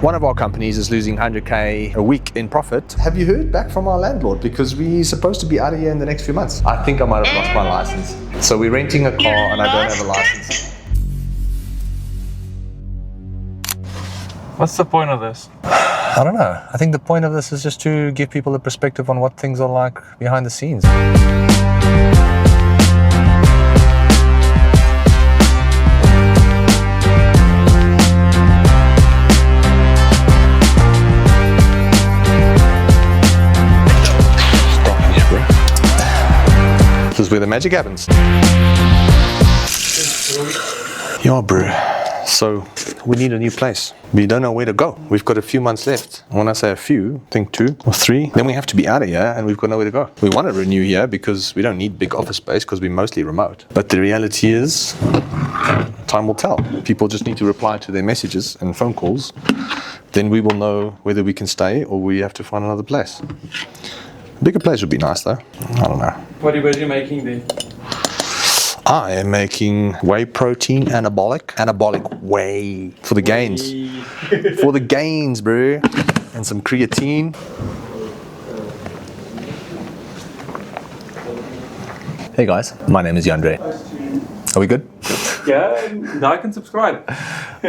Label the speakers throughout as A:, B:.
A: One of our companies is losing 100k a week in profit. Have you heard back from our landlord? Because we're supposed to be out of here in the next few months. I think I might have lost my license. So we're renting a car and I don't have a license.
B: What's the point of this?
A: I don't know. I think the point of this is just to give people a perspective on what things are like behind the scenes. This is where the magic happens. Yeah, bro. So we need a new place. We don't know where to go. We've got a few months left. When I say a few, I think 2 or 3. Then we have to be out of here and we've got nowhere to go. We want to renew here because we don't need big office space because we're mostly remote. But the reality is, time will tell. People just need to reply to their messages and phone calls. Then we will know whether we can stay or we have to find another place. A bigger place would be nice though. I don't know.
B: What are you making there?
A: I am making whey protein anabolic whey for the gains. For the gains, bro. And some creatine. Hey guys, my name is Jandre. Are we good?
B: Yeah, like and subscribe.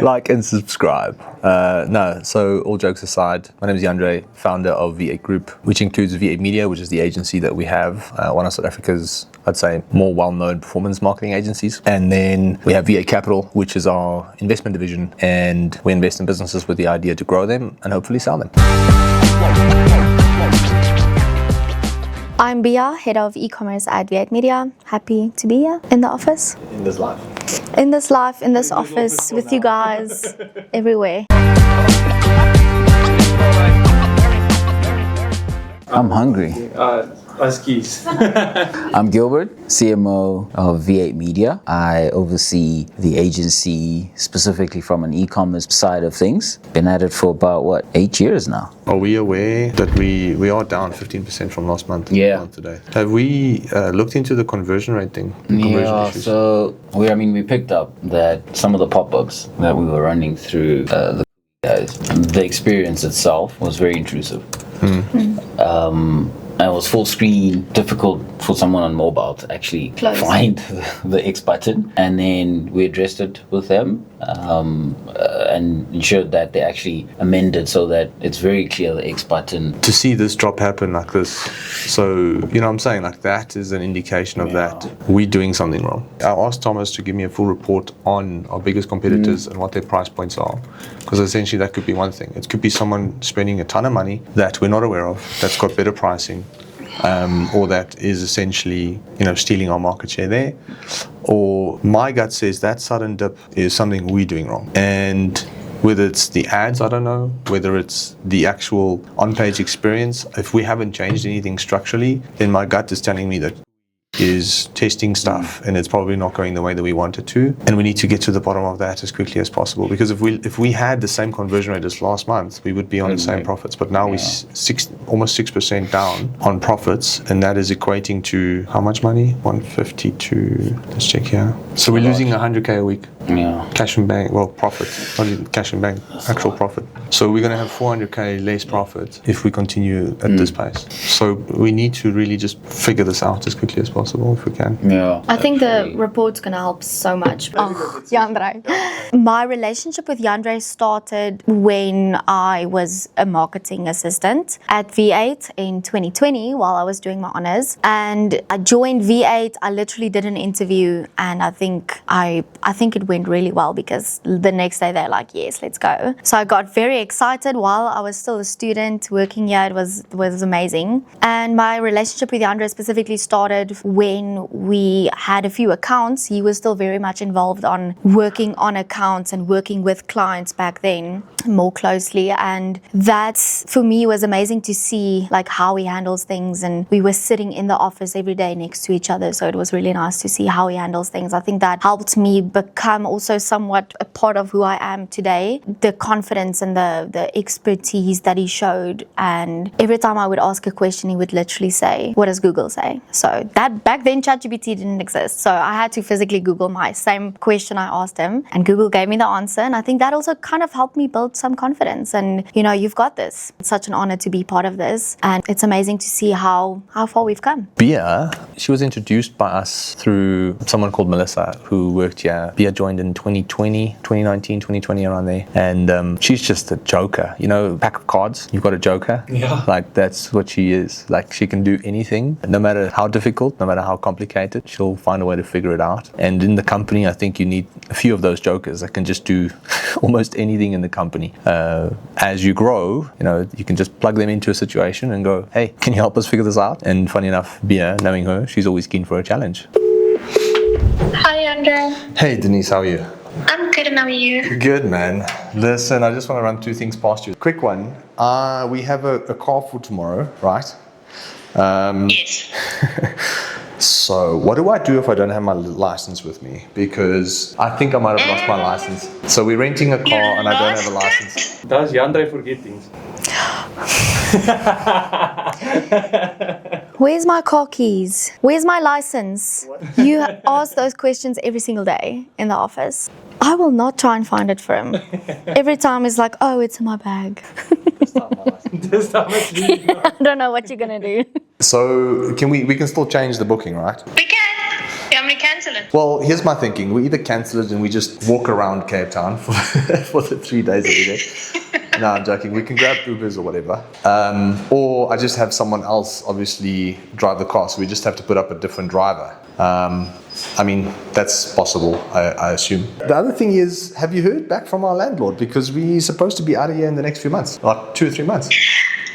A: Like and subscribe. No, so all jokes aside, my name is Jandre, founder of V8 Group, which includes V8 Media, which is the agency that we have, one of South Africa's, I'd say, more well-known performance marketing agencies. And then we have V8 Capital, which is our investment division, and we invest in businesses with the idea to grow them and hopefully sell them.
C: I'm Bia, head of e-commerce at V8 Media. Happy to be here in the office.
A: In this life.
C: In this life, in this office, with you guys, everywhere.
D: I'm hungry.
B: Huskies.
D: I'm Gilbert, CMO of V8 Media. I oversee the agency specifically from an e-commerce side of things. Been at it for about, 8 years now.
A: Are we aware that we are down 15% from last month?
D: Yeah.
A: Today. Have we looked into the conversion rate thing? Conversion issues?
D: So we picked up that some of the pop-ups that we were running through the guys, the experience itself was very intrusive. It was full screen, difficult for someone on mobile to actually find the X button. And then we addressed it with them and ensured that they actually amended so that it's very clear the X button.
A: To see this drop happen like this, so, you know what I'm saying, like that is an indication of that we're doing something wrong. I asked Thomas to give me a full report on our biggest competitors and what their price points are. Because essentially that could be one thing. It could be someone spending a ton of money that we're not aware of, that's got better pricing. Or that is essentially, stealing our market share there. Or my gut says that sudden dip is something we're doing wrong. And whether it's the ads, I don't know. Whether it's the actual on-page experience, if we haven't changed anything structurally, then my gut is telling me that is testing stuff and it's probably not going the way that we want it to, and we need to get to the bottom of that as quickly as possible, because if we had the same conversion rate as last month, we would be on the same profits, but now we're almost 6% down on profits, and that is equating to how much money? 152, let's check here. So we're losing 100k a week. Cash and bank, profit, not even cash and bank, actual profit. So we're going to have 400k less profit if we continue at this pace. So we need to really just figure this out as quickly as possible if we can.
C: I think the report's going to help so much. Jandre. My relationship with Jandre started when I was a marketing assistant at V8 in 2020 while I was doing my honors. And I joined V8, I literally did an interview, and I think it went really well because the next day they're like, yes, let's go. So I got very excited while I was still a student working here. It was amazing. And my relationship with Jandre specifically started when we had a few accounts. He was still very much involved on working on accounts and working with clients back then more closely, and that for me was amazing to see like how he handles things. And we were sitting in the office every day next to each other, so it was really nice to see how he handles things. I think that helped me become also somewhat a part of who I am today. The confidence and the expertise that he showed, and every time I would ask a question he would literally say, what does Google say? So that Back then, ChatGPT didn't exist, so I had to physically Google my same question I asked him, and Google gave me the answer. And I think that also kind of helped me build some confidence. And you've got this. It's such an honor to be part of this, and it's amazing to see how far we've come.
A: Bia, she was introduced by us through someone called Melissa who worked here. Bia joined in 2019, 2020, around there. And she's just a joker. Pack of cards, you've got a joker.
B: Yeah.
A: Like, that's what she is. Like, she can do anything, no matter how difficult, no matter how complicated, she'll find a way to figure it out. And in the company, I think you need a few of those jokers that can just do almost anything in the company. As you grow, you can just plug them into a situation and go, hey, can you help us figure this out? And funny enough, Bia, knowing her, she's always keen for a challenge.
E: Hi, Jandre.
A: Hey, Denise, how are you?
E: I'm good, and how are you?
A: Good, man. Listen, I just want to run 2 things past you. Quick one. We have a car for tomorrow, right?
E: Yes.
A: So what do I do if I don't have my license with me? Because I think I might have lost my license. So we're renting a car and I don't have a license.
B: Does Jandre forget things?
C: Where's my car keys? Where's my license? You ask those questions every single day in the office. I will not try and find it for him. Every time it's like, oh, it's in my bag.
B: This time it's really not.
C: I don't know what you're gonna do.
A: So we can still change the booking, right?
E: We can. Yeah, I'm going to cancel it.
A: Well, here's my thinking. We either cancel it and we just walk around Cape Town for the 3 days that we're there. No, I'm joking. We can grab Ubers or whatever. Or I just have someone else obviously drive the car, so we just have to put up a different driver. I mean, that's possible, I assume. The other thing is, have you heard back from our landlord? Because we're supposed to be out of here in the next few months, like 2 or 3 months.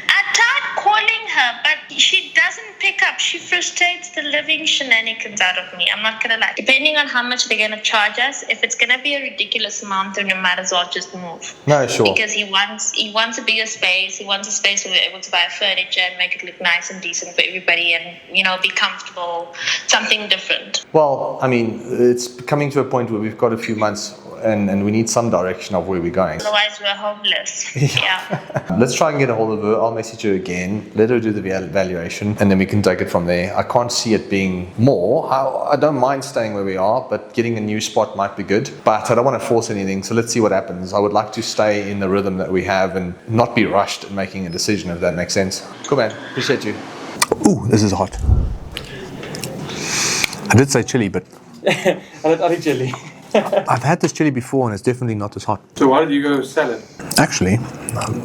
E: I tried calling her, but she doesn't pick up. She frustrates the living shenanigans out of me. I'm not going to lie. Depending on how much they're going to charge us, if it's going to be a ridiculous amount, then we might as well just move.
A: No, sure.
E: Because he wants a bigger space. He wants a space where we're able to buy furniture and make it look nice and decent for everybody and, be comfortable, something different.
A: Well, I mean, it's coming to a point where we've got a few months and we need some direction of where we're going.
E: Otherwise, we're homeless. Yeah.
A: Let's try and get a hold of her. I'll message her again, let her do the valuation, and then we can take it from there. I can't see it being more. I don't mind staying where we are, but getting a new spot might be good. But I don't want to force anything, so let's see what happens. I would like to stay in the rhythm that we have and not be rushed in making a decision, if that makes sense. Cool, man. Appreciate you. Ooh, this is hot. I did say chili, but
B: I did chili.
A: I've had this chili before and it's definitely not as hot.
B: So why did you go salad?
A: Actually,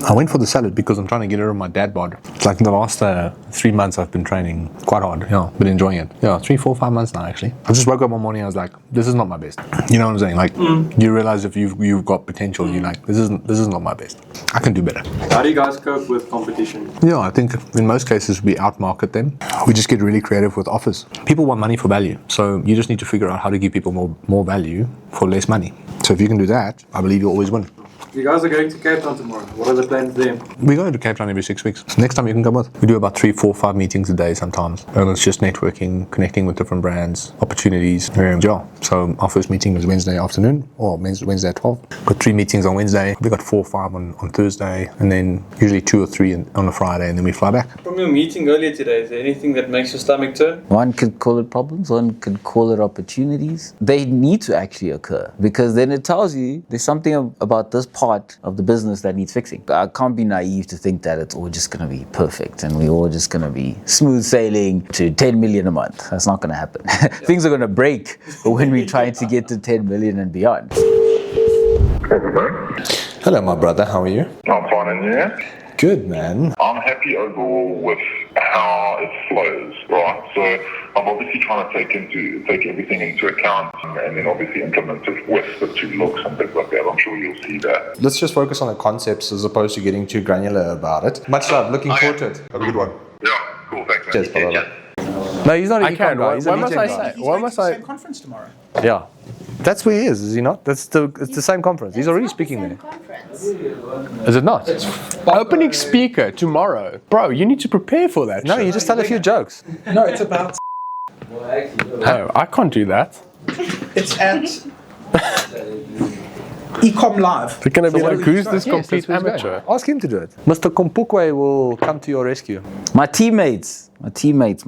A: I went for the salad because I'm trying to get rid of my dad bod. It's like the last 3 months I've been training quite hard. Yeah, been enjoying it. Yeah, 3, 4, 5 months now actually. I just woke up one morning, I was like, this is not my best. You know what I'm saying? Like, you realize if you've got potential, you're like, this is not my best. I can do better.
B: How do you guys cope with competition?
A: Yeah, I think in most cases we outmarket them. We just get really creative with offers. People want money for value, so you just need to figure out how to give people more value for less money. So if you can do that, I believe you'll always win.
B: You guys are going to Cape Town tomorrow. What are the plans there?
A: We're going to Cape Town every 6 weeks. Next time you can come with. We do about 3, 4, 5 meetings a day sometimes. And it's just networking, connecting with different brands, opportunities. Yeah. So our first meeting is Wednesday afternoon, or Wednesday at 12. Got 3 meetings on Wednesday. We got 4 or 5 on Thursday, and then usually 2 or 3 on a Friday, and then we fly back.
B: From your meeting earlier today, is there anything that makes your stomach turn?
D: One could call it problems, one could call it opportunities. They need to actually occur because then it tells you there's something about this part of the business that needs fixing. I can't be naive to think that it's all just going to be perfect and we're all just going to be smooth sailing to 10 million a month. That's not going to happen. Things are going to break when we're trying to get to 10 million and beyond.
A: Hello, my brother. How are you?
F: I'm fine, and you?
A: Good, man.
F: I'm happy overall with how it flows, right? So I'm obviously trying to take everything into account and then obviously implement it with the 2 looks and things like that. I'm sure you'll see that.
A: Let's just focus on the concepts as opposed to getting too granular about it. Much love. Looking forward to it. Have a good one.
F: Yeah, cool. Thanks, man.
A: Cheers, bye-bye. No, he's not a econ guy. He's a
G: must
A: legion
G: I
A: guy.
G: say? Why must I? Same conference tomorrow.
A: Yeah. That's where he is he not? It's the same conference. He's already speaking there. Is it not?
G: Opening speaker tomorrow, bro. You need to prepare for that.
A: No, you just tell a few jokes.
G: No, it's about. No, I can't do that. It's at Ecom Live.
A: They're going to be like,
G: who's this complete amateur?
A: Ask him to do it. Mr. Kompukwe will come to your rescue.
D: My teammates, My teammates.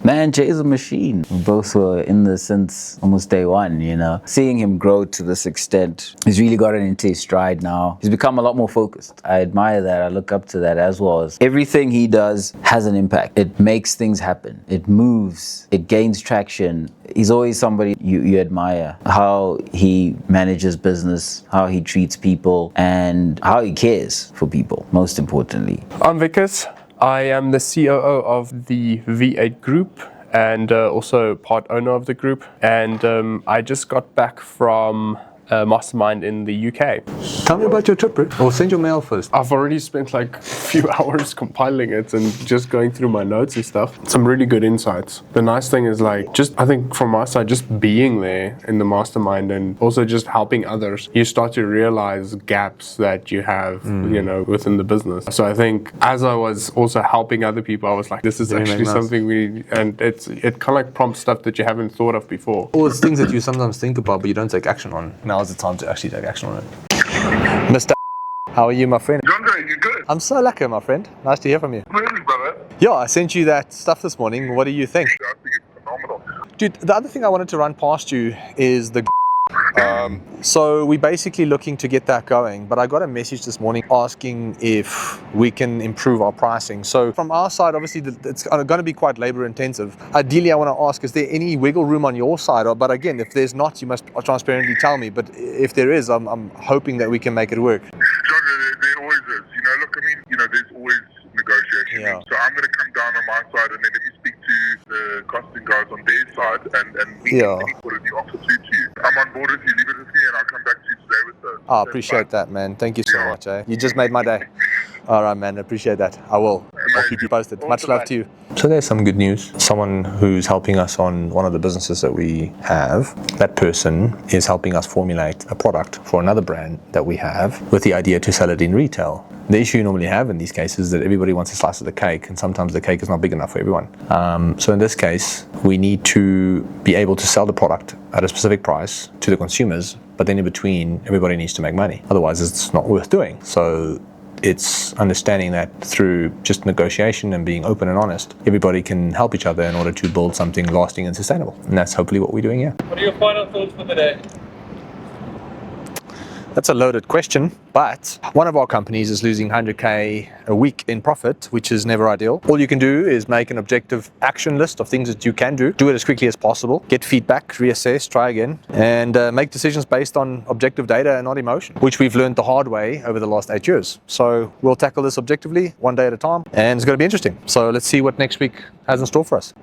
D: Man, Jay's a machine. We both were in this since almost day one, you know. Seeing him grow to this extent, he's really gotten into his stride now. He's become a lot more focused. I admire that. I look up to that, as well as everything he does has an impact. It makes things happen. It moves. It gains traction. He's always somebody you admire. How he manages business, how he treats people, and how he cares for people, most importantly.
G: I'm Vickers. I am the COO of the V8 group and also part owner of the group. And I just got back from Mastermind in the UK.
A: Tell me about your trip, bro. Or send your mail first.
G: I've already spent like a few hours compiling it and just going through my notes and stuff. Some really good insights. The nice thing is like, just I think from my side, just being there in the Mastermind and also just helping others, you start to realize gaps that you have, you know, within the business. So I think as I was also helping other people, I was like, this is actually something and it kind of like prompts stuff that you haven't thought of before.
A: All it's things that you sometimes think about, but you don't take action on. Now is the time to actually take action on it. Mr. How are you, my friend?
F: Jandre, you good?
A: I'm so lucky, my friend. Nice to hear from you.
F: Really, brother?
A: Yeah, I sent you that stuff this morning. What do you think?
F: I think it's phenomenal.
A: Dude, the other thing I wanted to run past you is the so we're basically looking to get that going, but I got a message this morning asking if we can improve our pricing. So from our side, obviously it's going to be quite labor intensive. Ideally, I want to ask, is there any wiggle room on your side? But again, if there's not, you must transparently tell me. But if there is, I'm hoping that we can make it work.
F: Jandre, there always is. You know, look, I mean, you know, there's always negotiation.
A: Yeah.
F: So I'm going to come down on my side and then let me speak to the costing guys on their side and we
A: Yeah.
F: can put the offer through to you. I'm on board with you. Leave it with me and I'll come back to you today with the...
A: I appreciate that, man. Thank you so much, eh? You just made my day. All right, man. Appreciate that. I will. I'll keep you posted. Much love to you. So there's some good news. Someone who's helping us on one of the businesses that we have, that person is helping us formulate a product for another brand that we have with the idea to sell it in retail. The issue you normally have in these cases is that everybody wants a slice of the cake, and sometimes the cake is not big enough for everyone. So in this case, we need to be able to sell the product at a specific price to the consumers, but then in between, everybody needs to make money. Otherwise, it's not worth doing. So it's understanding that through just negotiation and being open and honest, everybody can help each other in order to build something lasting and sustainable. And that's hopefully what we're doing here.
B: What are your final thoughts for the day?
A: That's a loaded question, but one of our companies is losing 100k a week in profit, which is never ideal. All you can do is make an objective action list of things that you can do it as quickly as possible, get feedback, reassess, try again, and make decisions based on objective data and not emotion, which we've learned the hard way over the last 8 years. So we'll tackle this objectively, one day at a time, and it's going to be interesting. So let's see what next week has in store for us.